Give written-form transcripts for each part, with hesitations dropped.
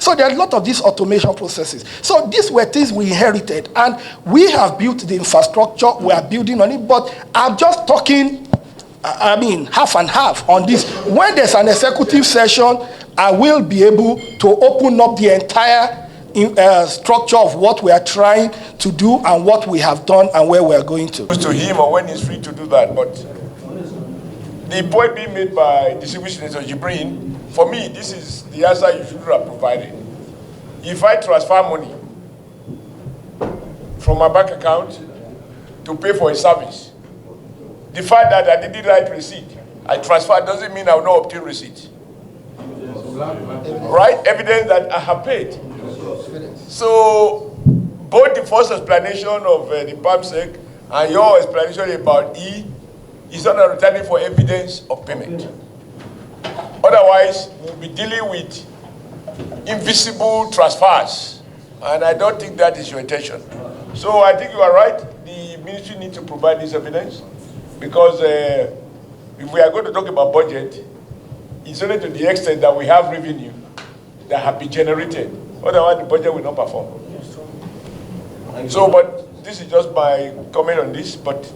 So there are a lot of these automation processes. So these were things we inherited, and we have built the infrastructure, we are building on it, but I'm just talking, half and half on this. When there's an executive session, I will be able to open up the entire structure of what we are trying to do and what we have done and where we are going to. To him or when he's free to do that, but the point being made by Distinguished Senator Jibrin, for me, this is the answer you should have provided. If I transfer money from my bank account to pay for a service, the fact that I didn't write receipt, I transfer doesn't mean I will not obtain receipt. Right? Evidence that I have paid. So, both the first explanation of the PAMSEC and your explanation about E is not returning for evidence of payment. Otherwise, we'll be dealing with invisible transfers, and I don't think that is your intention. So I think you are right. The ministry needs to provide this evidence, because if we are going to talk about budget, it's only to the extent that we have revenue that have been generated. Otherwise, the budget will not perform. So, but this is just my comment on this, but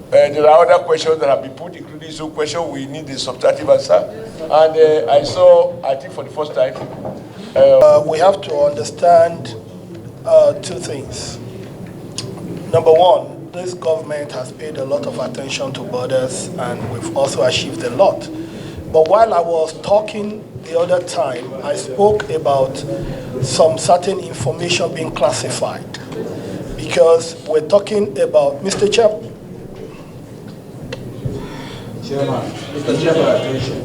there are other questions that have been put, including some question we need a substantive answer. And I saw, I think for the first time, we have to understand two things. Number one, this government has paid a lot of attention to borders, and we've also achieved a lot. But while I was talking the other time, I spoke about some certain information being classified, because we're talking about, Mr. Chairman. Mr. Chairman, attention.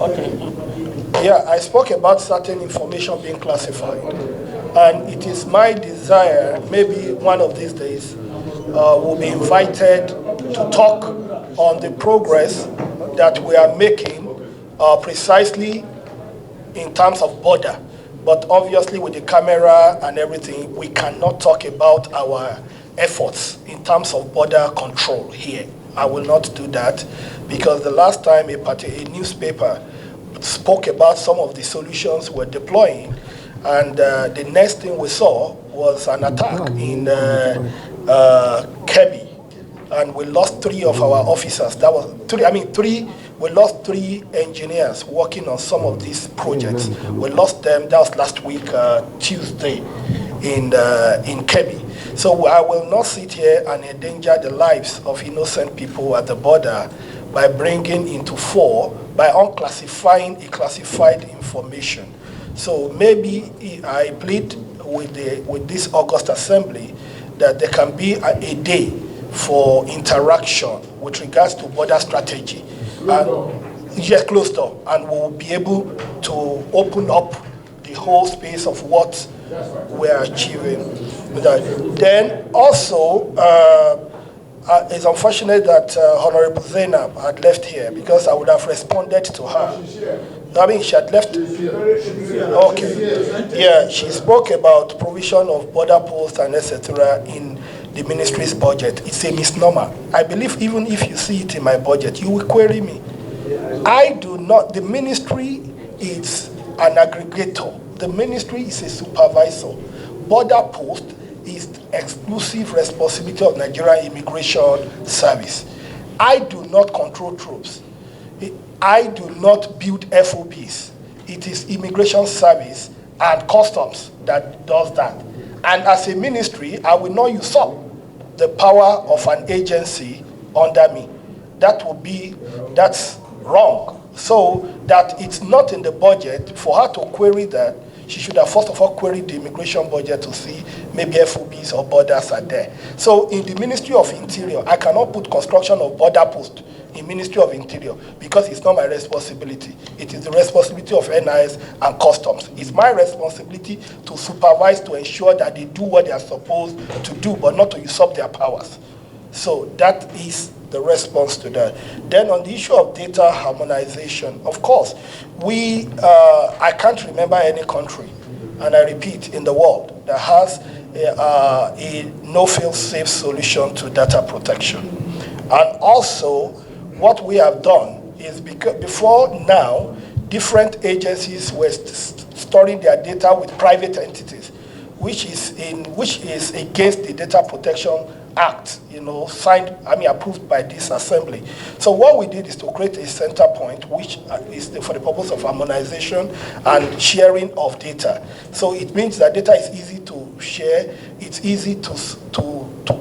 Okay. Yeah, I spoke about certain information being classified. And it is my desire, maybe one of these days, we'll be invited to talk on the progress that we are making precisely in terms of border. But obviously with the camera and everything, we cannot talk about our efforts in terms of border control here. I will not do that, because the last time a newspaper spoke about some of the solutions we're deploying, and the next thing we saw was an attack in Kebbi, and we lost 3 of our officers. That was we lost 3 engineers working on some of these projects. We lost them, that was last week, Tuesday, in Kebbi. So I will not sit here and endanger the lives of innocent people at the border by bringing into fore, by unclassifying a classified information. So maybe I plead with this August Assembly that there can be a day for interaction with regards to border strategy. Closed door, and we'll be able to open up the whole space of what we're achieving. Then also, it's unfortunate that Honorable Zainab had left here, because I would have responded to her. She had left. Okay. Yeah, she spoke about provision of border posts and etc. in the ministry's budget. It's a misnomer. I believe even if you see it in my budget, you will query me. I do not. The ministry is an aggregator. The ministry is a supervisor. Border post is exclusive responsibility of Nigerian Immigration Service. I do not control troops. I do not build FOBs. It is Immigration Service and Customs that does that. And as a ministry, I will not usurp the power of an agency under me. That's wrong. So that it's not in the budget. For her to query that, she should have first of all queried the immigration budget to see maybe FOBs or borders are there. So in the Ministry of Interior, I cannot put construction of border post in Ministry of Interior, because it's not my responsibility. It is the responsibility of NIS and Customs. It's my responsibility to supervise, to ensure that they do what they are supposed to do, but not to usurp their powers. So that is the response to that. Then on the issue of data harmonization, of course, I can't remember any country, and I repeat, in the world that has a no-fail-safe solution to data protection. And also, what we have done is because before now, different agencies were storing their data with private entities, which is against the Data Protection Act, approved by this assembly. So what we did is to create a center point, which is for the purpose of harmonization and sharing of data. So it means that data is easy to share, it's easy to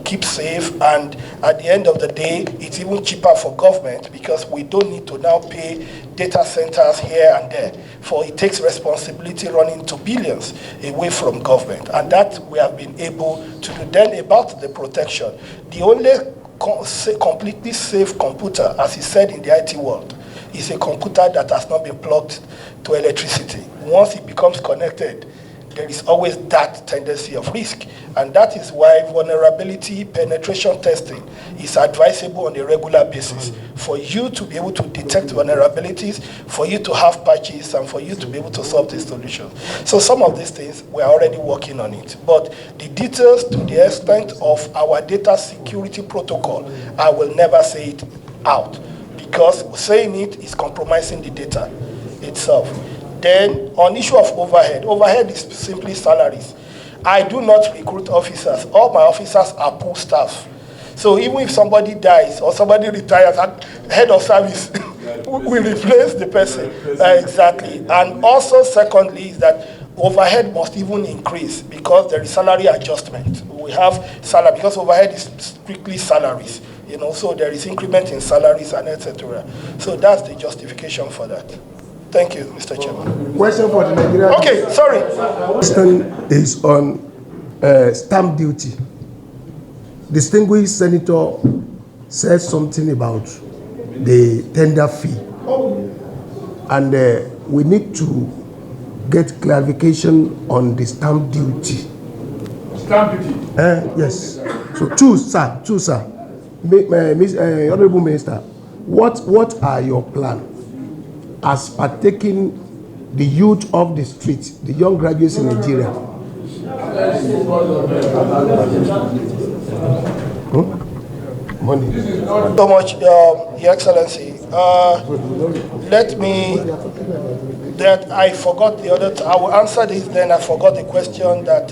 keep safe, and at the end of the day, it's even cheaper for government because we don't need to now pay data centers here and there. For it takes responsibility running to billions away from government, and that we have been able to do. Then about the protection, the only completely safe computer, as he said in the IT world, is a computer that has not been plugged to electricity. Once it becomes connected, there is always that tendency of risk. And that is why vulnerability penetration testing is advisable on a regular basis for you to be able to detect vulnerabilities, for you to have patches, and for you to be able to solve these solutions. So some of these things, we're already working on it. But the details to the extent of our data security protocol, I will never say it out, because saying it is compromising the data itself. Then, on issue of overhead is simply salaries. I do not recruit officers. All my officers are pool staff. So even if somebody dies or somebody retires, head of service, we replace the person. Exactly. And also, secondly, is that overhead must even increase because there is salary adjustment. We have salary, because overhead is strictly salaries. So there is increment in salaries and etc. So that's the justification for that. Thank you, Mr. Chairman. Question for the Nigerian. Okay, sorry. Question is on stamp duty. Distinguished Senator said something about the tender fee. And we need to get clarification on the stamp duty. Stamp duty? Yes. So two, sir. Honorable Minister, what are your plans as partaking the youth of the streets, the young graduates in Nigeria? Money. So much, Your Excellency. I forgot the other. I will answer this. Then I forgot the question that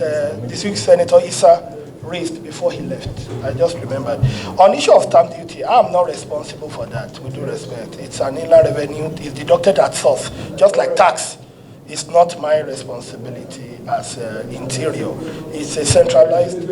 this week's Senator Issa raised before he left. I just remembered. On issue of stamp duty, I'm not responsible for that, with due respect. It's an inland revenue, it's deducted at source, just like tax. It's not my responsibility as Interior. It's a centralized...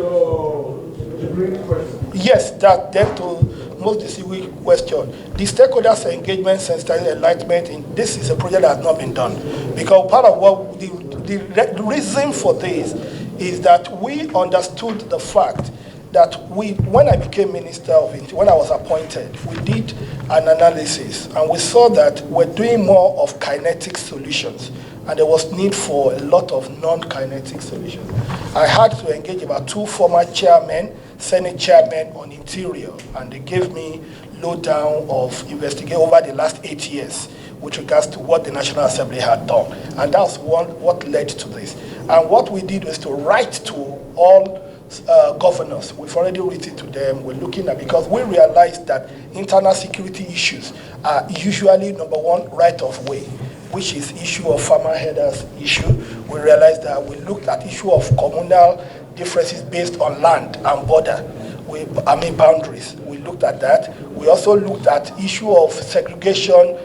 Yes, that then to most distinguished question. The stakeholders engagement, sensitizing, enlightenment, this is a project that has not been done. Because part of what the reason for this is that we understood the fact that when I became Minister of Interior, when I was appointed, we did an analysis and we saw that we're doing more of kinetic solutions and there was need for a lot of non-kinetic solutions. I had to engage about 2 former chairmen, Senate chairmen on Interior, and they gave me lowdown of investigation over the last 8 years with regards to what the National Assembly had done. And that's what led to this. And what we did was to write to all governors. We've already written to them. We're looking at, because we realized that internal security issues are usually, number one, right of way, which is issue of farmer headers issue. We realized that we looked at issue of communal differences based on land and border. Boundaries. We looked at that. We also looked at issue of segregation,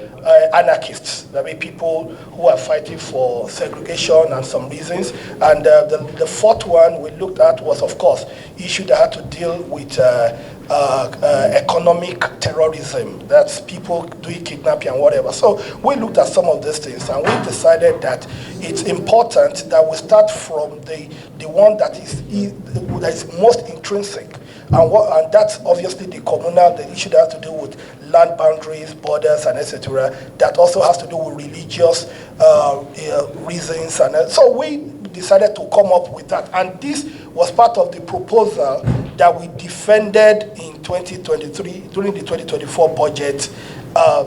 anarchists, that mean people who are fighting for segregation and some reasons. And the fourth one we looked at was, of course, issue that had to deal with economic terrorism. That's people doing kidnapping and whatever. So we looked at some of these things and we decided that it's important that we start from the one that is most intrinsic. And that's obviously the communal, the issue that has to do with land boundaries, borders, and etc. That also has to do with religious reasons. And so we decided to come up with that. And this was part of the proposal that we defended in 2023, during the 2024 budget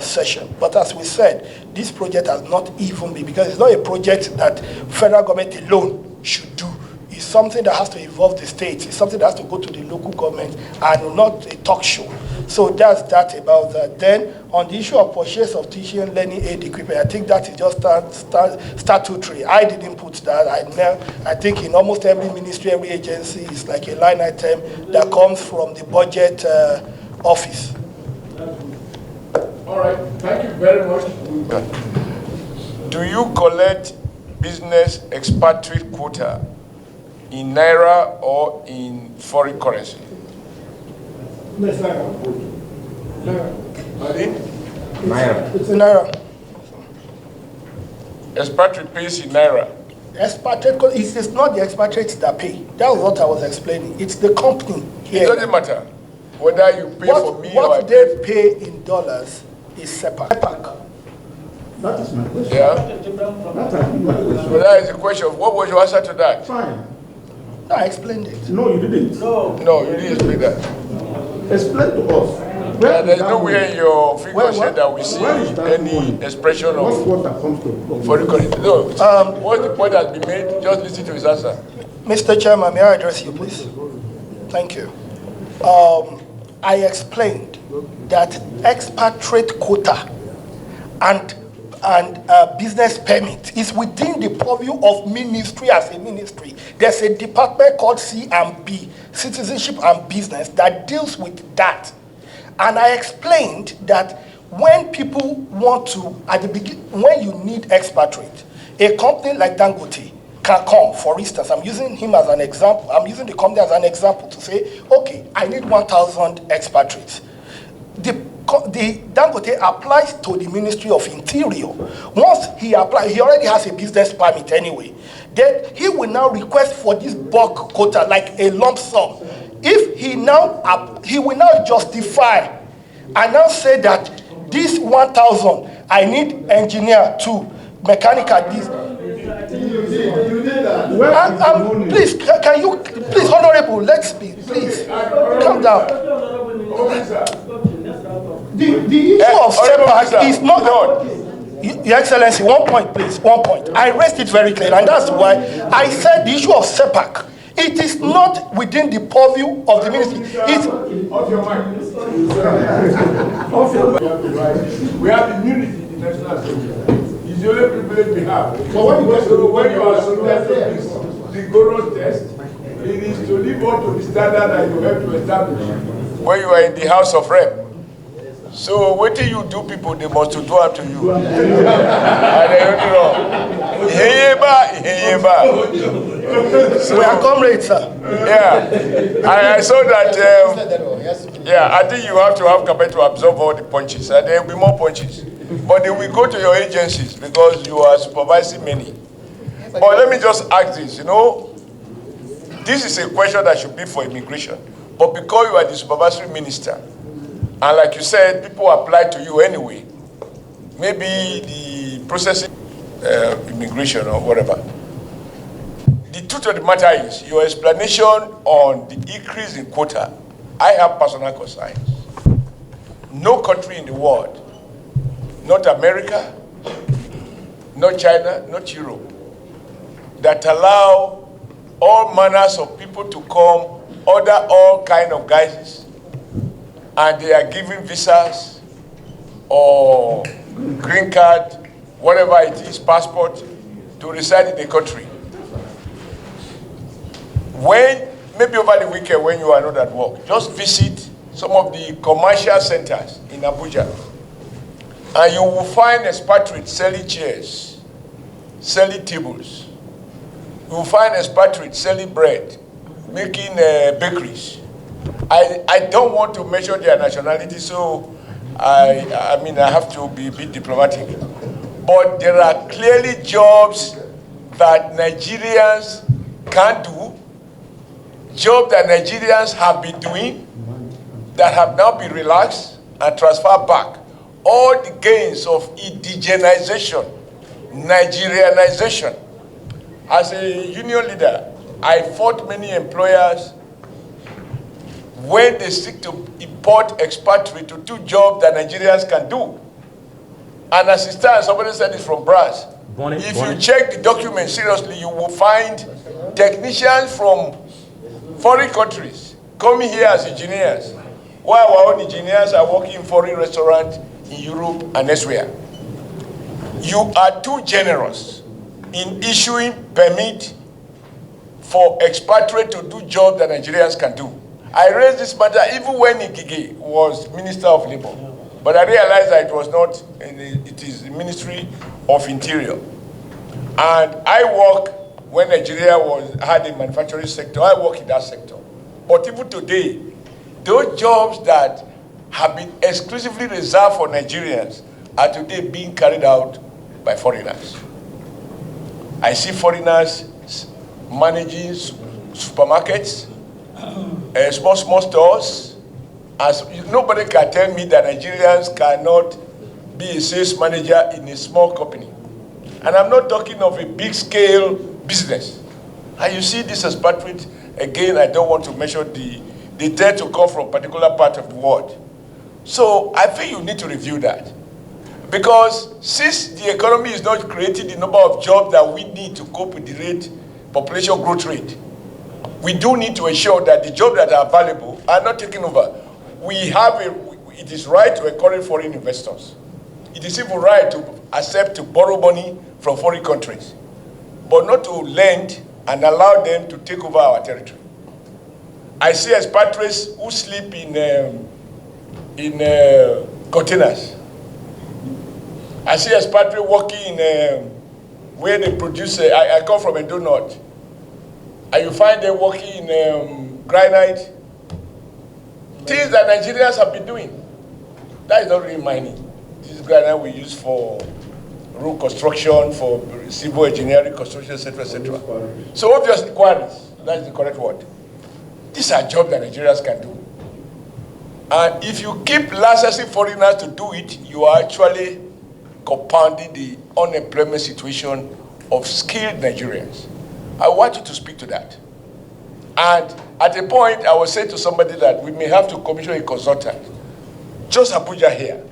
session. But as we said, this project has not even been, because it's not a project that federal government alone should do. It's something that has to involve the states. It's something that has to go to the local government and not a talk show. So that's that about that. Then on the issue of purchase of teaching and learning aid equipment, I think that is just statutory. I didn't put that. I think in almost every ministry, every agency, it's like a line item that comes from the budget office. All right, thank you very much. Do you collect business expatriate quota in Naira or in foreign currency? Naira. Naira. It's in Naira. Expatriate pays in Naira. Expatriate, it is not the expatriates that pay. That was what I was explaining. It's the company here. It doesn't matter whether you pay for me or I what they pay in dollars is separate. That is my question. Yeah. That is my question. So that is the question. What was your answer to that? Fine. I explained it. No, you didn't. No, you didn't explain that. Explain to us. Yeah, there's nowhere in your figure Where, sheet that we see Where is that any money? expression What's of what that comes to? foreign currency. No, what's the point that's been made? Just listen to his answer. Mr. Chairman, may I address you, please? Thank you. I explained that expatriate quota and business permit is within the purview of ministry as a ministry. There's a department called C&B, Citizenship and Business, that deals with that. And I explained that when people want to, at the beginning, when you need expatriate, a company like Dangote can come. For instance, I'm using him as an example. I'm using the company as an example to say, okay, I need 1,000 expatriates. The Dangote applies to the Ministry of Interior. Once he applies, he already has a business permit anyway. Then he will now request for this bulk quota, like a lump sum. If he will now justify and now say that this 1,000, I need engineer 2, mechanical this. Please, can you, please, Honorable, let's speak, please, calm down. The issue of setback is not, Your Excellency, 1 point, please, 1 point. I raised it very clear, and that's why I said the issue of setback. It is not within the purview of the ministry. It's Off your mind. We have immunity in the National Assembly. It's the only privilege we have. But when you get to when you are subjected to this rigorous test, it is to live up to the standard that you have to establish when you are in the House of Rep. So what do you do, people? They must do unto you. And they only wrong. so we are comrades, sir. Yeah, I saw that. Yeah, I think you have to have capacity to absorb all the punches, and there will be more punches. But then we go to your agencies because you are supervising many. But let me just ask this. You know, this is a question that should be for immigration, but because you are the supervisory minister, and like you said, people apply to you anyway. Maybe the processing immigration or whatever. The truth of the matter is, your explanation on the increase in quota, I have personal concerns. No country in the world, not America, not China, not Europe, that allow all manners of people to come under all kind of guises, and they are giving visas or green card, whatever it is, passport, to reside in the country. When, maybe over the weekend when you are not at work, just visit some of the commercial centers in Abuja, and you will find expatriates selling chairs, selling tables. You will find expatriates selling bread, making bakeries. I don't want to measure their nationality, so I mean, I have to be a bit diplomatic. But there are clearly jobs that Nigerians can do, jobs that Nigerians have been doing, that have now been relaxed and transferred back. All the gains of indigenization, Nigerianization. As a union leader, I fought many employers when they seek to import expatriates to do jobs that Nigerians can do. And as it stands, somebody said it from brass. If you check the document seriously, you will find technicians from foreign countries coming here as engineers while our own engineers are working in foreign restaurants in Europe and elsewhere. You are too generous in issuing permit for expatriate to do jobs that Nigerians can do. I raised this matter even when Ikige was Minister of Labour, but I realized that it was not, it is the Ministry of Interior. And I work, when Nigeria had a manufacturing sector, I work in that sector. But even today, those jobs that have been exclusively reserved for Nigerians are today being carried out by foreigners. I see foreigners managing supermarkets, small stores. As nobody can tell me that Nigerians cannot be a sales manager in a small company. And I'm not talking of a big scale business. And you see this expatriate, again, I don't want to mention they tend to come from a particular part of the world. So I think you need to review that. Because since the economy is not creating the number of jobs that we need to cope with the population growth rate, we do need to ensure that the jobs that are available are not taken over. It is right to encourage foreign investors. It is even right to accept to borrow money from foreign countries, but not to lend and allow them to take over our territory. I see expatriates who sleep in containers. I see expatriates working in where they produce. I come from Edo North, and you find them working in granite. Things that Nigerians have been doing. That is not really mining. This granite we use for road construction, for civil engineering, construction, etc., etc. So obviously, quarries. That is the correct word. These are jobs that Nigerians can do. And if you keep licensing foreigners to do it, you are actually compounding the unemployment situation of skilled Nigerians. I want you to speak to that. And at a point, I was saying to somebody that we may have to commission a consultant, just Abuja here.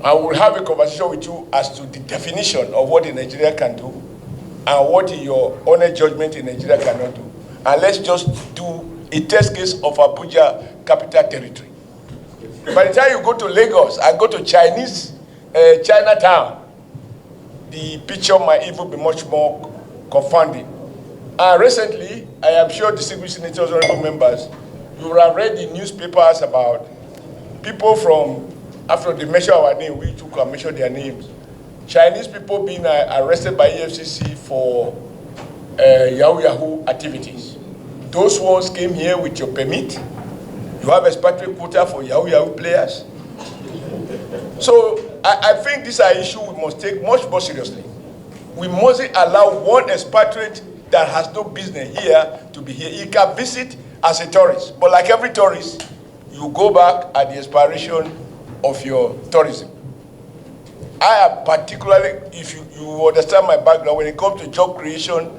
I will have a conversation with you as to the definition of what a Nigeria can do and what your honest judgment in Nigeria cannot do. And let's just do a test case of Abuja capital territory. By the time you go to Lagos and go to Chinatown, the picture might even be much more confounding. And recently, I am sure distinguished senators, honorable members, you will have read the newspapers about people from, after they measure our name, we too can measure their names. Chinese people being arrested by EFCC for Yahoo activities. Those ones came here with your permit. You have expatriate quota for Yahoo players. So I think these are issues we must take much more seriously. We mustn't allow one expatriate that has no business here to be here. He can visit as a tourist, but like every tourist, you go back at the expiration of your tourism. I am particularly, if you understand my background, when it comes to job creation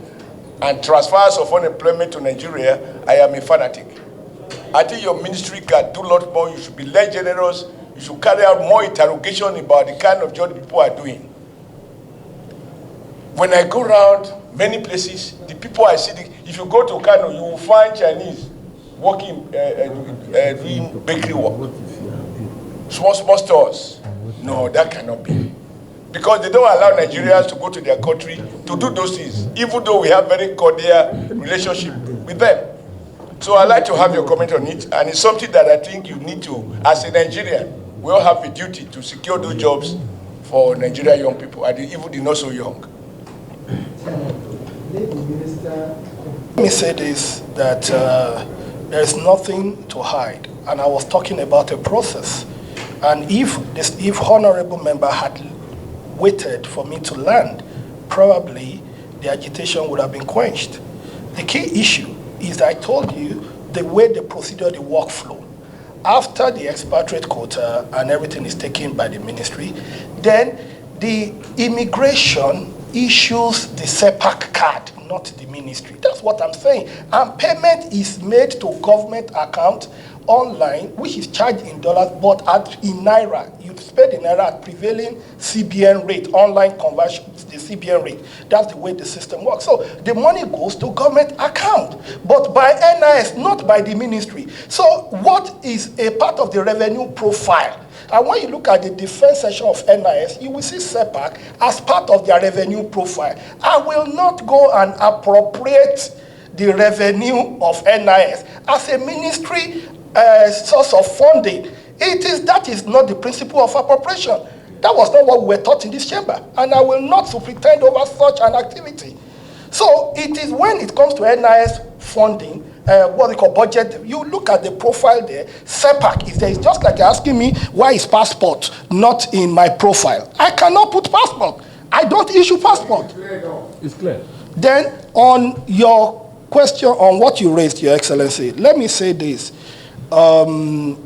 and transfers of unemployment to Nigeria, I am a fanatic. I think your ministry can do a lot more. You should be less generous. You should carry out more interrogation about the kind of job people are doing. When I go around many places, the people I see, if you go to Kano, you will find Chinese working, doing bakery work. Small stores. No, that cannot be. Because they don't allow Nigerians to go to their country to do those things, even though we have very cordial relationship with them. So I'd like to have your comment on it, and it's something that I think you need to, as a Nigerian, we all have a duty to secure those jobs for Nigerian young people, and even the not so young. Let me say this, that there is nothing to hide, and I was talking about a process. And if honorable member had waited for me to land, probably the agitation would have been quenched. The key issue is I told you the way the procedure, the workflow. After the expatriate quota and everything is taken by the ministry, then the immigration issues the SEPAC card, not the ministry. That's what I'm saying. And payment is made to government account online, which is charged in dollars, but in naira. You spend in naira at prevailing CBN rate, online conversion, the CBN rate. That's the way the system works. So the money goes to government account, but by NIS, not by the ministry. So what is a part of the revenue profile? And when you look at the defense section of NIS, you will see SEPAC as part of their revenue profile. I will not go and appropriate the revenue of NIS as a ministry source of funding. That is not the principle of appropriation. That was not what we were taught in this chamber, and I will not pretend over such an activity. So it is when it comes to NIS funding, what they call budget, you look at the profile there, SEPAC is there. It's just like you're asking me, why is passport not in my profile? I cannot put passport. I don't issue passport. It's clear. Then on your question on what you raised, Your Excellency, let me say this. And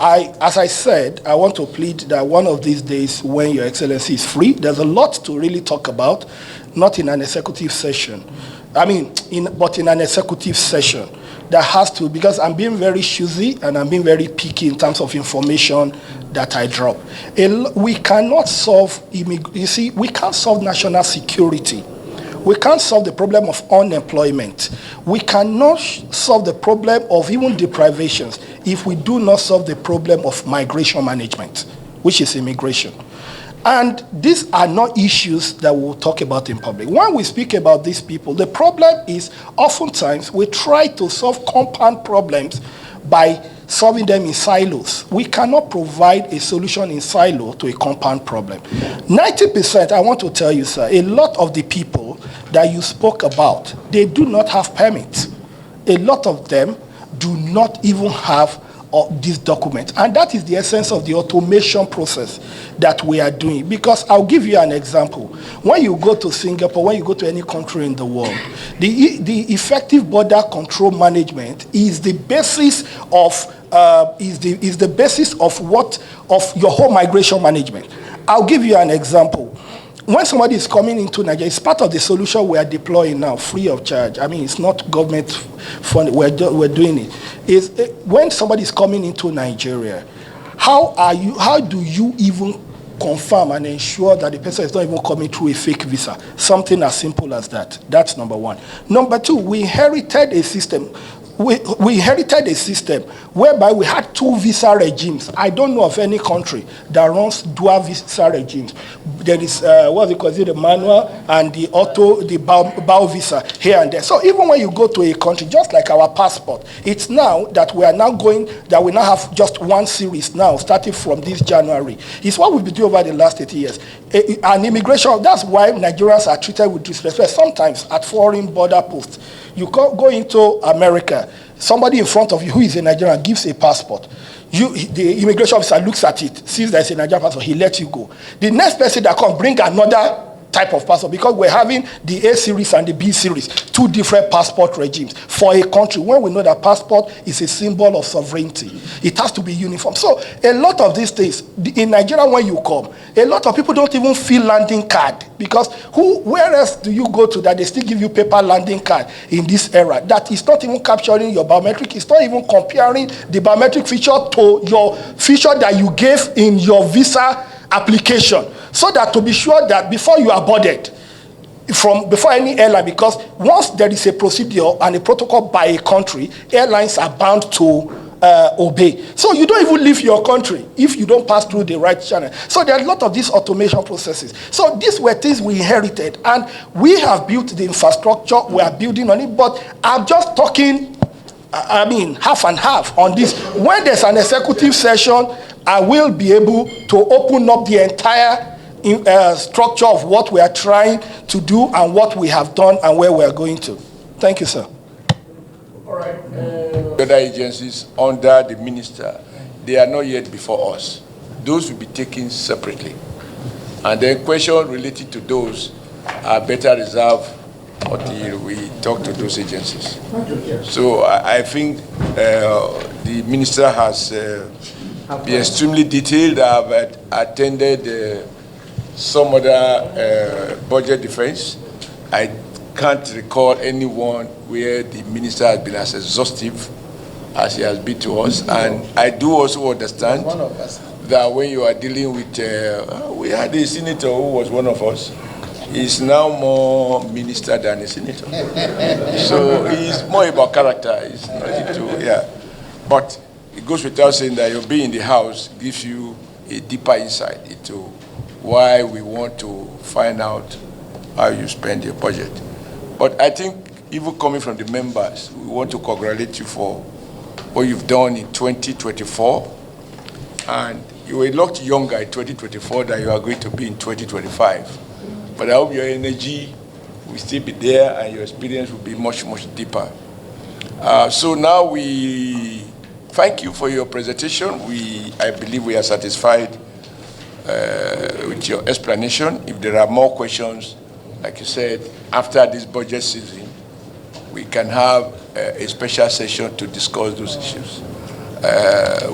as I said, I want to plead that one of these days when Your Excellency is free, there's a lot to really talk about, not in an executive session. But in an executive session that has to, because I'm being very choosy and I'm being very picky in terms of information that I drop. We cannot solve, we can't solve national security. We can't solve the problem of unemployment. We cannot solve the problem of even deprivations if we do not solve the problem of migration management, which is immigration. And these are not issues that we'll talk about in public. When we speak about these people, the problem is oftentimes we try to solve compound problems by solving them in silos. We cannot provide a solution in silo to a compound problem. 90%, I want to tell you, sir, a lot of the people that you spoke about, they do not have permits. A lot of them do not even have these documents. And that is the essence of the automation process that we are doing. Because I'll give you an example. When you go to Singapore, when you go to any country in the world, the effective border control management is the basis of the basis of your whole migration management. I'll give you an example. When somebody is coming into Nigeria, it's part of the solution we are deploying now, free of charge. I mean, it's not government funding. We're doing it. When somebody is coming into Nigeria, how do you even confirm and ensure that the person is not even coming through a fake visa? Something as simple as that. That's number one. Number two, we inherited a system. We inherited a system whereby we had two visa regimes. I don't know of any country that runs dual visa regimes. There is what they call it, the manual and the auto, the bow visa here and there. So even when you go to a country, just like our passport, it's now that we now have just one series now, starting from this January. It's what we've been doing over the last 80 years. And immigration, that's why Nigerians are treated with disrespect. Sometimes at foreign border posts, you go into America, somebody in front of you who is a Nigerian gives a passport. The immigration officer looks at it, sees there's a Nigerian passport, he lets you go. The next person that comes, bring another type of passport, because we're having the A series and the B series, two different passport regimes for a country, when we know that passport is a symbol of sovereignty. It has to be uniform. So a lot of these things, in Nigeria when you come, a lot of people don't even fill landing card, because where else do you go to that they still give you paper landing card in this era? That is not even capturing your biometric, it's not even comparing the biometric feature to your feature that you gave in your visa application, so that to be sure that before you are boarded before any airline, because once there is a procedure and a protocol by a country, airlines are bound to obey. So you don't even leave your country if you don't pass through the right channel. So there are a lot of these automation processes. So these were things we inherited, and we have built the infrastructure, we are building on it, but I'm just talking half and half on this. When there's an executive session, I will be able to open up the entire structure of what we are trying to do and what we have done and where we are going to. Thank you, sir. All right. Other agencies under the minister, they are not yet before us. Those will be taken separately. And then questions related to those are better reserved until we talk to those agencies. So I think the minister has been extremely detailed. I've attended some other budget defense. I can't recall anyone where the minister has been as exhaustive as he has been to us. And I do also understand that when you are dealing with, we had a senator who was one of us. He's now more minister than a senator. So he's more about character. It's not into, yeah. But it goes without saying that your being in the house gives you a deeper insight into why we want to find out how you spend your budget. But I think even coming from the members, we want to congratulate you for what you've done in 2024. And you were a lot younger in 2024 than you are going to be in 2025. But I hope your energy will still be there and your experience will be much, much deeper. So now we thank you for your presentation. I believe we are satisfied with your explanation. If there are more questions, like you said, after this budget season, we can have a special session to discuss those issues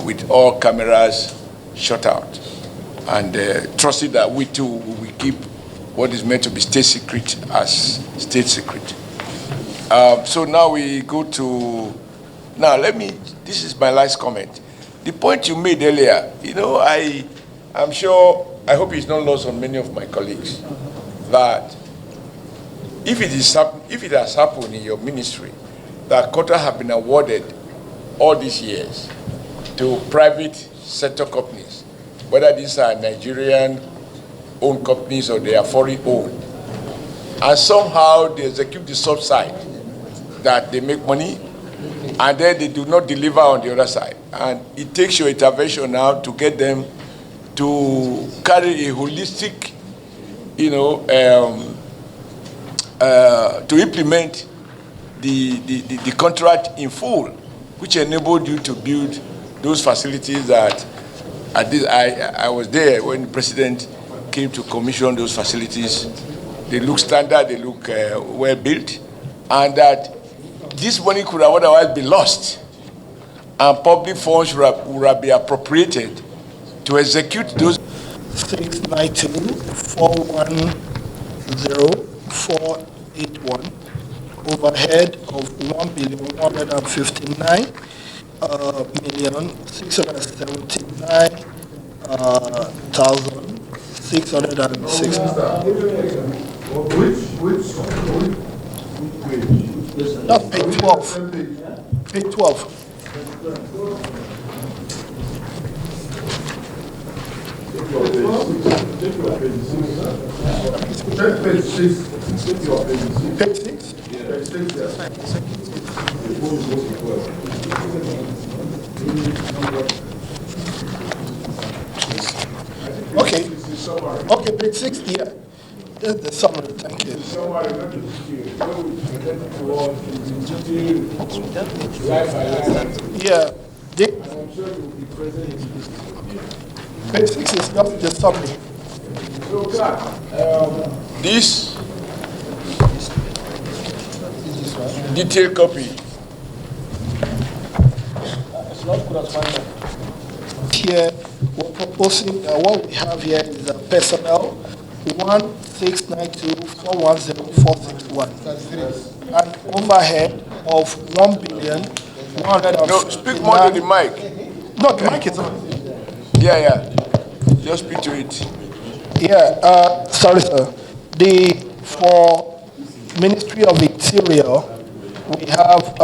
with all cameras shut out. And trusting that we too will keep what is meant to be state secret as state secret. So now we go to, this is my last comment. The point you made earlier, I'm sure, I hope it's not lost on many of my colleagues, that if it has happened in your ministry, that quota have been awarded all these years to private sector companies, whether these are Nigerian-owned companies or they are foreign-owned, and somehow they execute the soft side, that they make money, and then they do not deliver on the other side. And it takes your intervention now to get them to carry a holistic, to implement the contract in full, which enabled you to build those facilities that I was there when the president came to commission those facilities. They look standard, they look well built, and that this money could have otherwise been lost, and public funds would have been appropriated to execute those. 692-410-481, overhead of 1,159,660. Which That's page 12. Page 12. Page 6. Okay. Okay, page 6, yeah. That's the summary, thank you. Yeah. Page 6 is just the summary. This detailed copy. Here, we're proposing, what we have here is a personnel 1,692,410,461, and overhead of 1,100,000. No, speak more to the mic. No, the mic is on. Yeah. Just speak to it. Yeah, sorry, sir. For Ministry of Interior, we have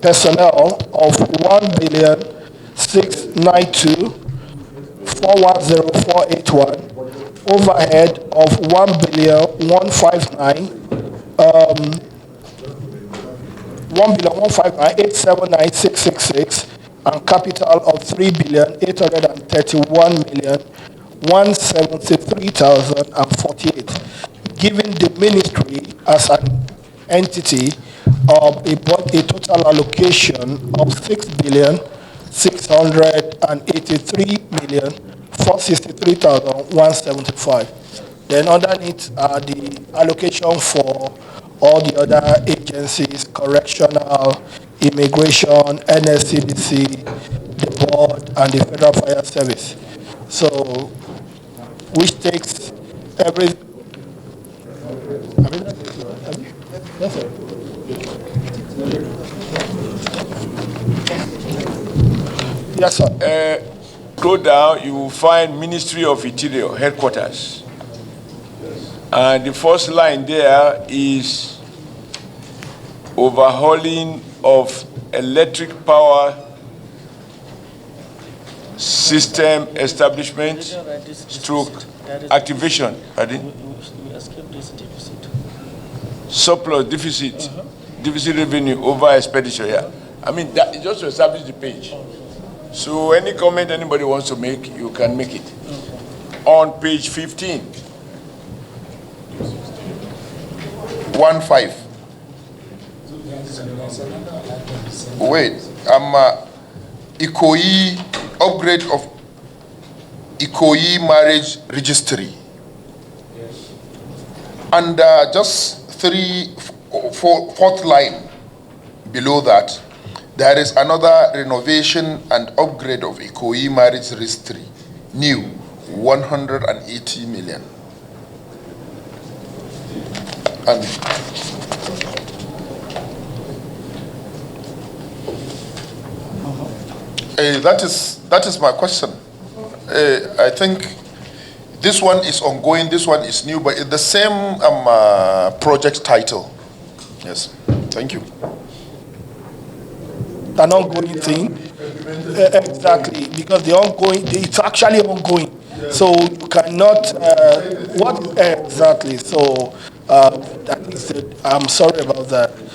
personnel of 1,692,410,481, overhead of 1,159,879,666, and capital of 3,831,173,048, giving the ministry as an entity a total allocation of 6,683,463,175. Then underneath are the allocation for all the other agencies, correctional, immigration, NSCDC, the board, and the Federal Fire Service. So, which takes every. That's it. Yes, sir. Go down, you will find Ministry of Interior headquarters. And the first line there is overhauling of electric power system establishment stroke activation. Pardon? Surplus deficit, deficit revenue over expenditure. Yeah, I mean that is just to establish the page. So any comment anybody wants to make, you can make it. On page 15. 1-5. Wait, Ikoyi upgrade of Ikoyi marriage registry. And just fourth line below that, there is another renovation and upgrade of Ikoyi marriage registry, new, 180 million. And that is my question. I think this one is ongoing, this one is new, but it's the same project title. Yes, thank you. An ongoing thing. Exactly, because it's actually ongoing. So you cannot, what exactly? So that is it. I'm sorry about that.